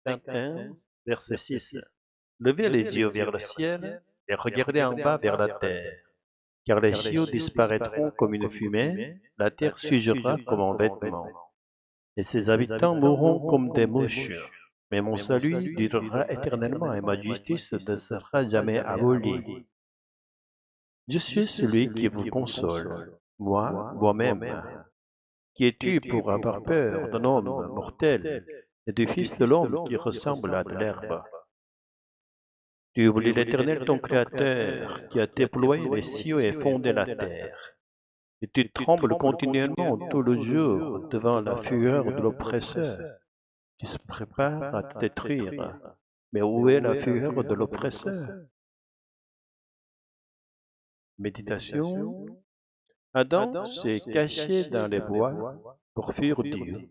51, verset 6. Levez les yeux vers le ciel et regardez en bas vers la terre, car les cieux disparaîtront comme une fumée, la terre s'usera comme un vêtement, et ses habitants mourront comme des mouches. Mais mon salut durera éternellement et ma justice ne sera jamais abolie. Je suis celui qui vous console, moi-même. Qui es-tu pour avoir peur d'un homme mortel et du Fils de l'homme qui ressemble à de l'herbe? Tu oublies l'Éternel ton Créateur, qui a déployé les cieux et fondé la terre. Et tu trembles continuellement tout le jour devant la fureur de l'oppresseur. Tu se prépares à te détruire. Mais où est la fureur de l'oppresseur? Méditation. Adam s'est caché dans les bois pour fuir Dieu,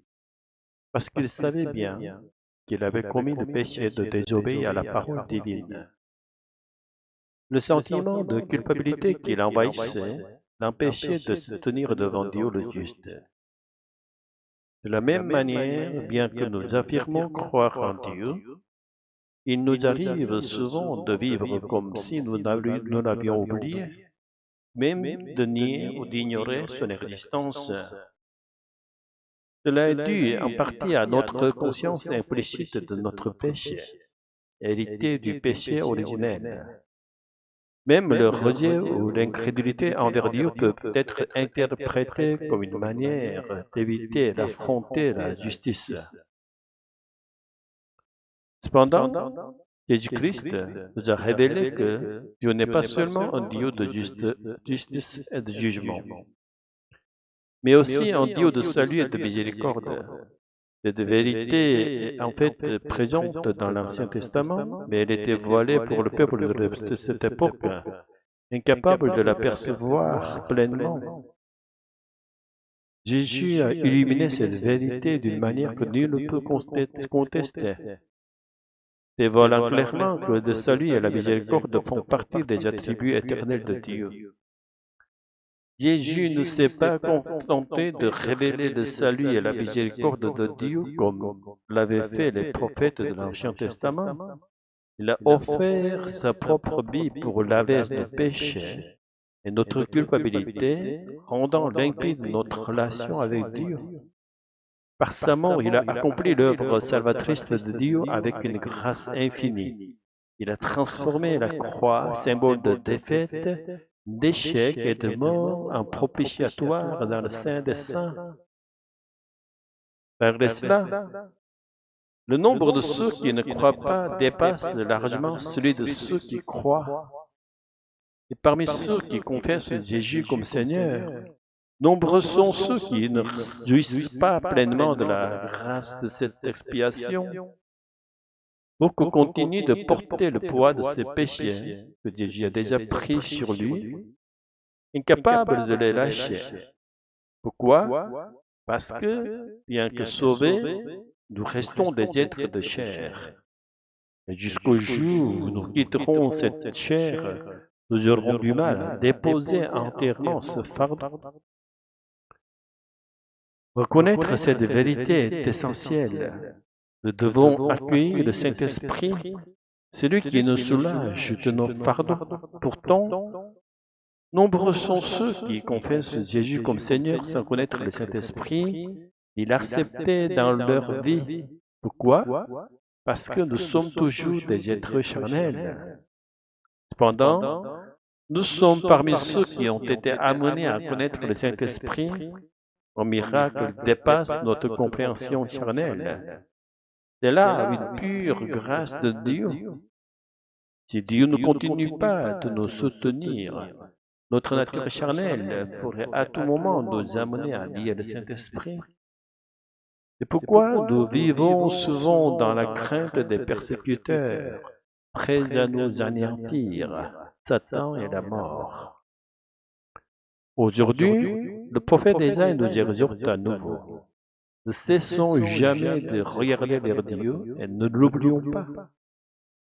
parce qu'il savait bien qu'il avait commis le péché de désobéir à la parole divine. Le sentiment de culpabilité qui l'envahissait l'empêchait de se tenir devant Dieu le juste. De la même manière, bien que nous affirmons croire en Dieu, il nous arrive souvent de vivre comme si nous l'avions oublié, même de nier ou d'ignorer son existence. Cela est dû en partie à notre conscience implicite de notre péché, hérité du péché originel. Même le rejet ou l'incrédulité envers Dieu peut être interprété comme une manière d'éviter d'affronter la justice. Cependant, Jésus-Christ nous a révélé que Dieu n'est pas seulement un Dieu de justice et de jugement, mais aussi un Dieu de salut et de miséricorde. Cette vérité est en fait présente dans l'Ancien Testament, mais elle était voilée pour le peuple de cette époque, incapable de la percevoir pleinement. Jésus a illuminé cette vérité d'une manière que nul ne peut contester, dévoilant clairement que le salut et la miséricorde font partie des attributs éternels de Dieu. Jésus ne s'est pas contenté de révéler le salut et la miséricorde de Dieu comme l'avaient fait les prophètes de l'Ancien Testament. Il a offert sa propre vie pour laver nos péchés et notre culpabilité, rendant limpide notre relation avec Dieu. Par sa mort, il a accompli l'œuvre salvatrice de Dieu avec une grâce infinie. Il a transformé la croix, symbole de défaite, d'échec et de mort, en propitiatoire dans le Saint des Saints. Par cela, le nombre de ceux qui ne croient pas dépasse largement celui de ceux qui croient. Et parmi ceux qui confessent Jésus comme Seigneur, nombreux sont ceux qui ne jouissent pas pleinement de la grâce de cette expiation. Beaucoup continuent de porter le poids de ces péchés que Jésus a déjà pris sur lui, incapable de les lâcher. Pourquoi? Parce que, bien que sauvés, nous restons des êtres de chair. Et jusqu'au jour où nous quitterons cette chair, nous aurons du mal à déposer entièrement ce fardeau. Reconnaître cette vérité est essentiel. Nous devons accueillir le Saint-Esprit, celui qui nous soulage de nos fardeaux. Pourtant, nombreux sont ceux qui confessent Jésus comme Seigneur sans connaître le Saint-Esprit et l'accepter dans leur vie. Pourquoi? Parce que nous sommes toujours des êtres charnels. Cependant, nous sommes parmi ceux qui ont été amenés à connaître le Saint-Esprit. Un miracle dépasse notre compréhension charnelle. C'est là une pure grâce de Dieu. Si Dieu ne continue pas de nous soutenir, notre nature charnelle pourrait à tout moment nous amener à lier le Saint-Esprit. C'est pourquoi nous vivons souvent dans la crainte des persécuteurs, prêts à nous anéantir, Satan et la mort. Aujourd'hui, le prophète Ésaïe nous exhorte à nouveau. Ne cessons jamais de regarder vers Dieu et ne l'oublions pas.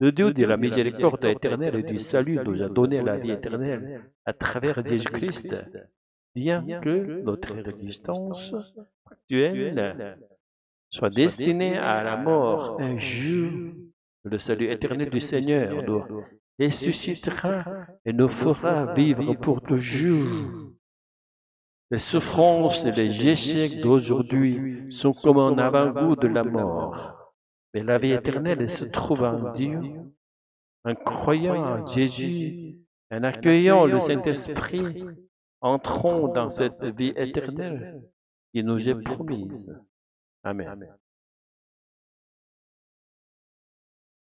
Le Dieu de la miséricorde éternelle et du salut nous a donné la vie éternelle à travers Jésus-Christ, bien que notre existence actuelle soit destiné à la mort, un jour, le salut éternel du Seigneur nous ressuscitera et nous fera vivre pour toujours. Les souffrances et les échecs d'aujourd'hui sont comme un avant-goût de la mort. Mais la vie éternelle elle se trouve en Dieu. En croyant en Jésus, en accueillant le Saint-Esprit, entrons dans cette vie éternelle qui nous est promise. Amen.